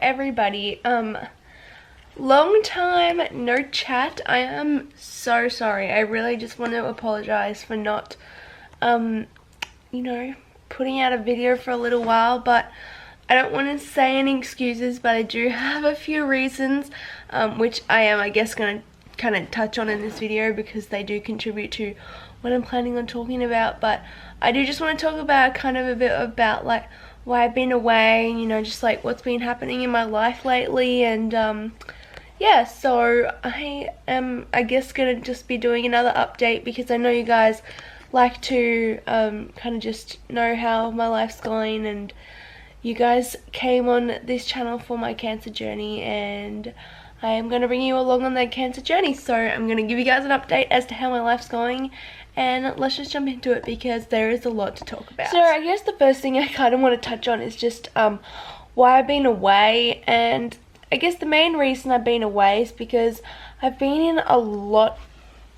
everybody. Long time no chat. I am so sorry. I really just want to apologize for not you know, putting out a video for a little while, but I don't want to say any excuses, but I do have a few reasons, which I guess going to kind of touch on in this video because they do contribute to what I'm planning on talking about. But I do just want to talk about kind of a bit about like why I've been away, you know, just like what's been happening in my life lately. And yeah, so I am, I guess, gonna just be doing another update because I know you guys like to kind of just know how my life's going, and you guys came on this channel for my cancer journey, and I am going to bring you along on that cancer journey. So I'm going to give you guys an update as to how my life's going, and let's just jump into it because there is a lot to talk about. So I guess the first thing I kind of want to touch on is just why I've been away. And I guess the main reason I've been away is because I've been in a lot,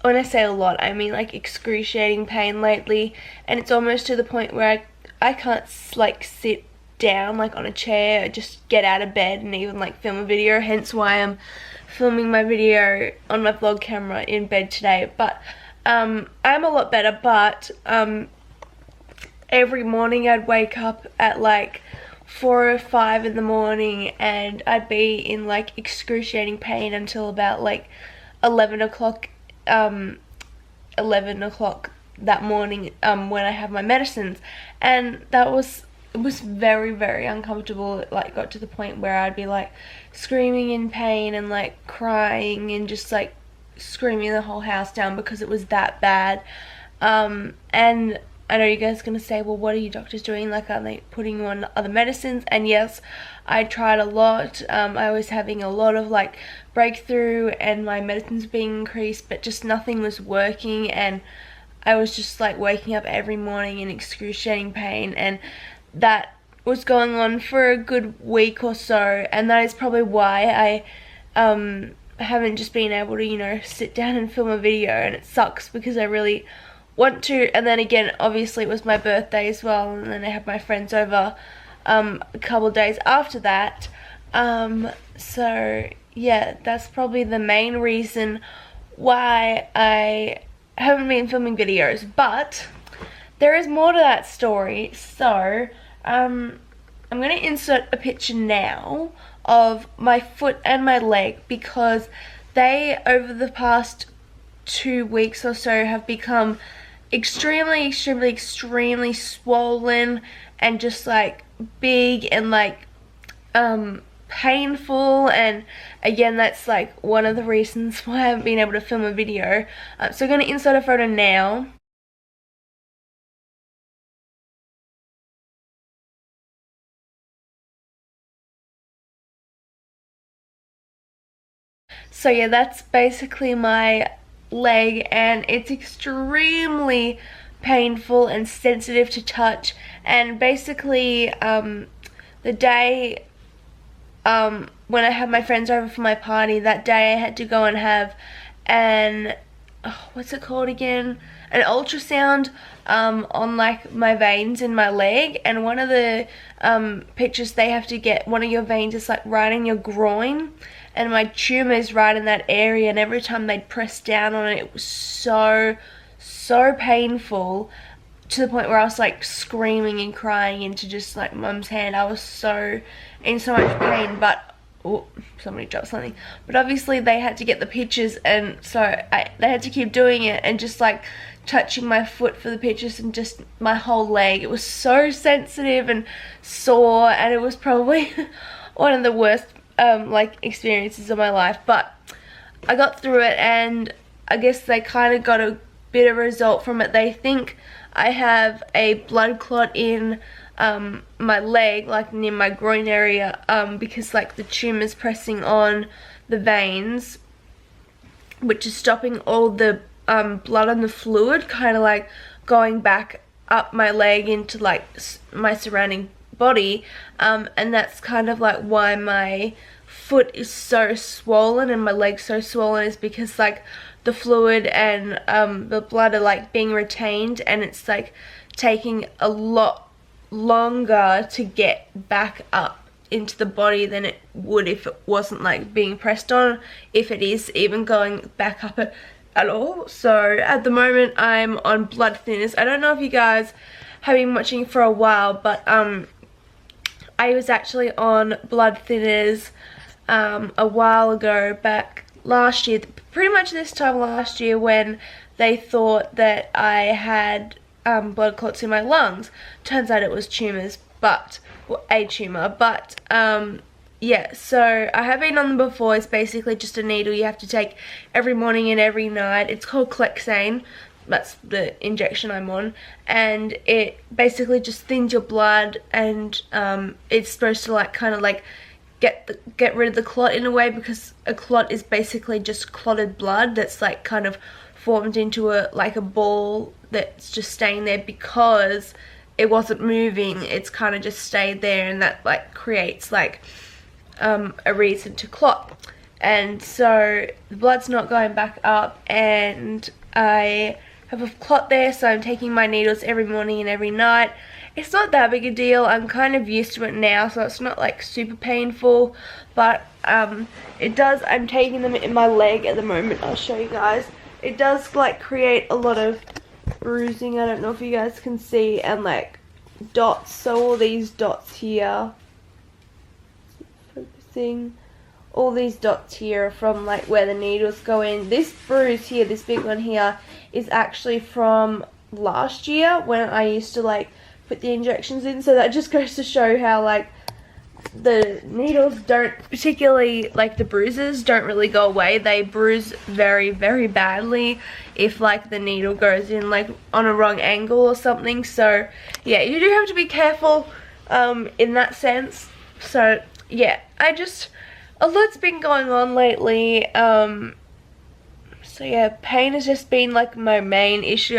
when I say a lot, I mean like excruciating pain lately, and it's almost to the point where I can't like sit down like on a chair or just get out of bed and even like film a video, hence why I'm filming my video on my vlog camera in bed today. But I'm a lot better, but every morning I'd wake up at like 4 or 5 in the morning and I'd be in like excruciating pain until about like 11 o'clock that morning when I have my medicines. And it was very, very uncomfortable. It like got to the point where I'd be like screaming in pain and like crying and just like screaming the whole house down because it was that bad. And I know you guys are gonna say, well, what are you doctors doing? Like, are they putting you on other medicines? And yes, I tried a lot. I was having a lot of like breakthrough and my medicines being increased, but just nothing was working, and I was just like waking up every morning in excruciating pain, and that was going on for a good week or so. And that is probably why I haven't just been able to, you know, sit down and film a video, and it sucks because I really want to. And then again, obviously it was my birthday as well, and then I had my friends over a couple of days after that. So yeah, that's probably the main reason why I haven't been filming videos. But there is more to that story. So I'm going to insert a picture now of my foot and my leg because they, over the past 2 weeks or so, have become extremely swollen and just like big and like painful. And again, that's like one of the reasons why I haven't been able to film a video. So I'm going to insert a photo now. So yeah, that's basically my leg, and it's extremely painful and sensitive to touch. And basically the day when I had my friends over for my party, that day I had to go and have an what's it called again, an ultrasound on like my veins in my leg. And one of the pictures, they have to get one of your veins is like right in your groin, and my tumor is right in that area, and every time they'd press down on it, it was so painful, to the point where I was like screaming and crying into just like mum's hand. I was in so much pain. But oh, somebody dropped something. But obviously they had to get the pictures, and so they had to keep doing it and just like touching my foot for the pictures, and just my whole leg. It was so sensitive and sore, and it was probably one of the worst like experiences of my life. But I got through it, and I guess they kind of got a bit of a result from it. They think I have a blood clot in my leg, like near my groin area, because like the tumor's pressing on the veins, which is stopping all the blood and the fluid kind of like going back up my leg into like my surrounding body. And that's kind of like why my foot is so swollen and my leg's so swollen, is because like the fluid and the blood are like being retained, and it's like taking a lot longer to get back up into the body than it would if it wasn't like being pressed on, if it is even going back up at all. So at the moment I'm on blood thinners. I don't know if you guys have been watching for a while, but I was actually on blood thinners a while ago, back last year, pretty much this time last year, when they thought that I had blood clots in my lungs. Turns out it was tumours, but, well, a tumour, but yeah, so I have been on them before. It's basically just a needle you have to take every morning and every night. It's called Xoxane. That's the injection I'm on, and it basically just thins your blood, and it's supposed to like kind of like get rid of the clot in a way, because a clot is basically just clotted blood that's like kind of formed into a like a ball that's just staying there because it wasn't moving. It's kind of just stayed there, and that like creates like a reason to clot. And so the blood's not going back up, and I have a clot there, so I'm taking my needles every morning and every night. It's not that big a deal. I'm kind of used to it now, so it's not like super painful, but it does, I'm taking them in my leg at the moment. I'll show you guys. It does like create a lot of bruising. I don't know if you guys can see, and like dots. So all these dots here, focusing, all these dots here are from like where the needles go in. This bruise here, this big one here, is actually from last year when I used to like put the injections in. So that just goes to show how like the needles don't particularly, like the bruises don't really go away. They bruise very, very badly if like the needle goes in like on a wrong angle or something. So yeah, you do have to be careful in that sense. So yeah, a lot's been going on lately. So yeah, pain has just been like my main issue.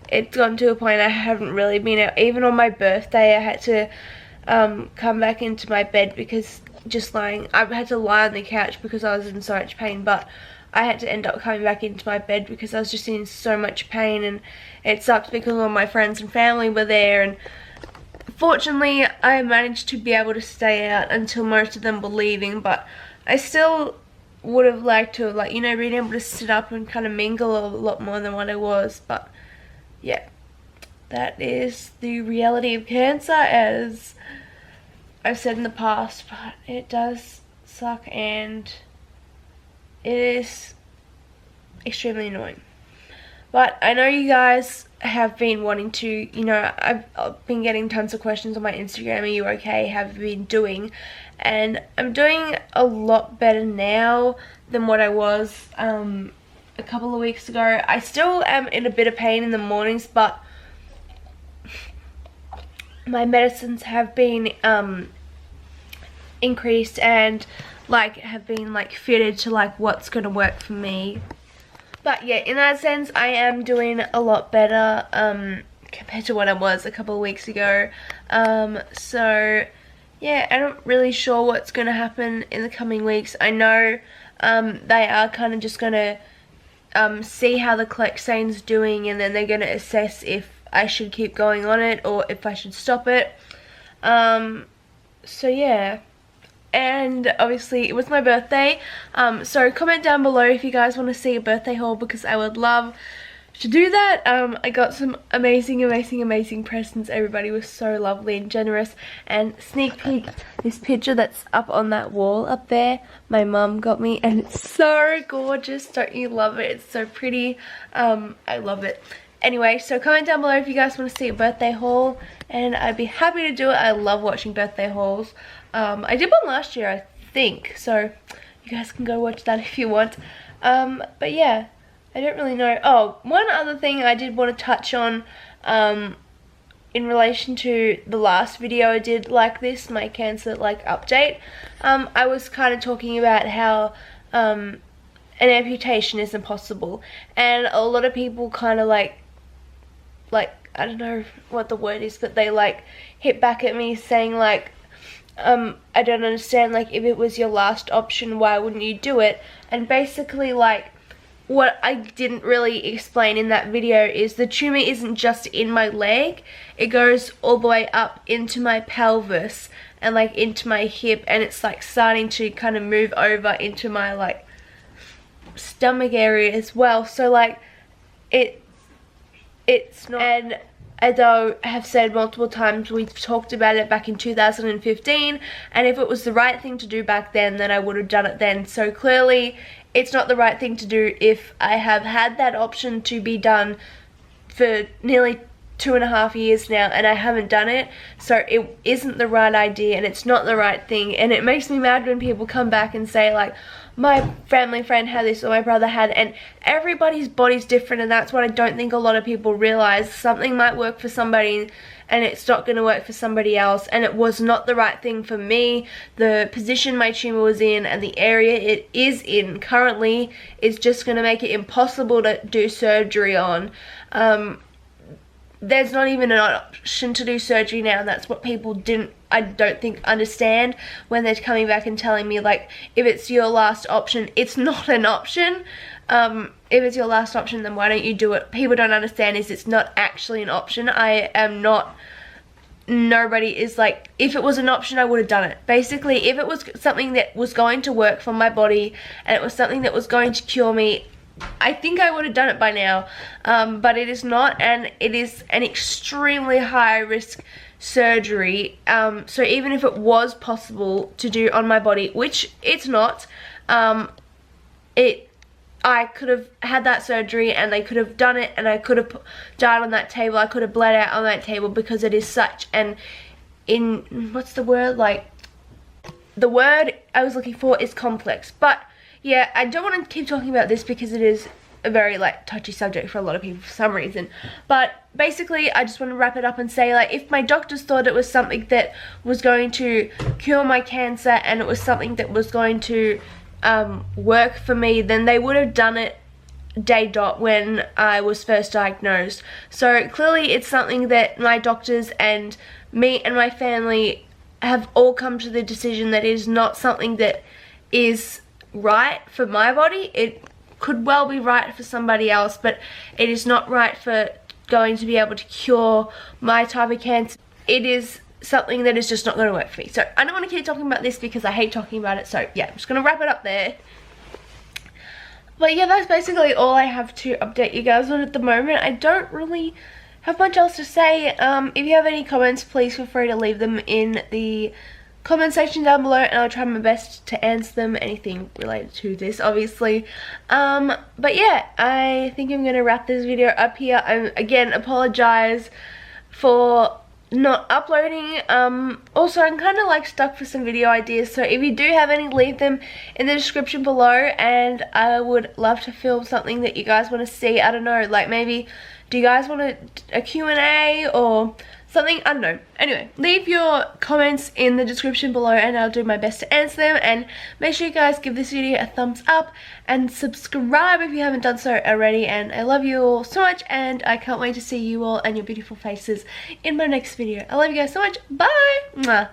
It's gotten to a point I haven't really been out. Even on my birthday I had to come back into my bed because I had to lie on the couch because I was in so much pain, but I had to end up coming back into my bed because I was just in so much pain, and it sucked because all my friends and family were there, and fortunately I managed to be able to stay out until most of them were leaving, but I still would have liked to have, like, you know, been able to sit up and kind of mingle a lot more than what I was. But yeah, that is the reality of cancer, as I've said in the past, but it does suck and it is extremely annoying. But I know you guys have been wanting to, you know, I've been getting tons of questions on my Instagram. Are you okay? How have you been doing? And I'm doing a lot better now than what I was a couple of weeks ago. I still am in a bit of pain in the mornings, but my medicines have been increased and like have been like fitted to like what's gonna work for me. But yeah, in that sense I am doing a lot better compared to what I was a couple of weeks ago. So yeah, I'm not really sure what's gonna happen in the coming weeks. I know they are kind of just gonna see how the Xoxane's doing, and then they're gonna assess if I should keep going on it or if I should stop it. So yeah, and obviously it was my birthday, so comment down below if you guys want to see a birthday haul, because I would love to do that. I got some amazing presents. Everybody was so lovely and generous. And sneak peek, this picture that's up on that wall up there, my mum got me, and it's so gorgeous. Don't you love it? It's so pretty. I love it. Anyway, so comment down below if you guys want to see a birthday haul, and I'd be happy to do it. I love watching birthday hauls. I did one last year, I think, so you guys can go watch that if you want. But yeah, I don't really know. Oh, one other thing I did want to touch on in relation to the last video I did like this, my cancer like update. I was kind of talking about how an amputation is impossible, and a lot of people kind of like I don't know what the word is, but they like hit back at me saying like, I don't understand, like if it was your last option, why wouldn't you do it? And basically like, what I didn't really explain in that video is the tumor isn't just in my leg, it goes all the way up into my pelvis and like into my hip, and it's like starting to kind of move over into my like stomach area as well. So like it's not, and as I have said multiple times, we've talked about it back in 2015, and if it was the right thing to do back then I would have done it then. So clearly it's not the right thing to do if I have had that option to be done for nearly 2.5 years now and I haven't done it. So it isn't the right idea and it's not the right thing, and it makes me mad when people come back and say like, my family friend had this or my brother had, and everybody's body's different, and that's what I don't think a lot of people realize. Something might work for somebody and it's not going to work for somebody else, and it was not the right thing for me. The position my tumor was in and the area it is in currently is just going to make it impossible to do surgery on. There's not even an option to do surgery now, and that's what people I don't think understand when they're coming back and telling me like, if it's your last option. It's not an option. If it's your last option, then why don't you do it? People don't understand is it's not actually an option. I am not, nobody is like, if it was an option I would have done it. Basically, if it was something that was going to work for my body and it was something that was going to cure me, I think I would have done it by now, but it is not, and it is an extremely high risk surgery. So even if it was possible to do on my body, which it's not, I could have had that surgery and they could have done it, and I could have died on that table. I could have bled out on that table, because it is such an, what's the word, like, the word I was looking for is complex. But yeah, I don't want to keep talking about this because it is a very like touchy subject for a lot of people for some reason. But basically I just want to wrap it up and say, like, if my doctors thought it was something that was going to cure my cancer and it was something that was going to work for me, then they would have done it day dot when I was first diagnosed. So clearly it's something that my doctors and me and my family have all come to the decision that it is not something that is right for my body. It could well be right for somebody else, but it is not right for going to be able to cure my type of cancer. It is something that is just not going to work for me. So I don't want to keep talking about this because I hate talking about it. So yeah, I'm just going to wrap it up there. But yeah, that's basically all I have to update you guys on at the moment. I don't really have much else to say. If you have any comments, please feel free to leave them in the comment section down below, and I'll try my best to answer them, anything related to this obviously. But yeah, I think I'm gonna wrap this video up here. I again apologize for not uploading. Also I'm kind of like stuck for some video ideas, so if you do have any, leave them in the description below, and I would love to film something that you guys want to see. I don't know, like maybe do you guys want a Q&A or something? I don't know. Anyway, leave your comments in the description below and I'll do my best to answer them, and make sure you guys give this video a thumbs up and subscribe if you haven't done so already. And I love you all so much, and I can't wait to see you all and your beautiful faces in my next video. I love you guys so much. Bye! Mwah.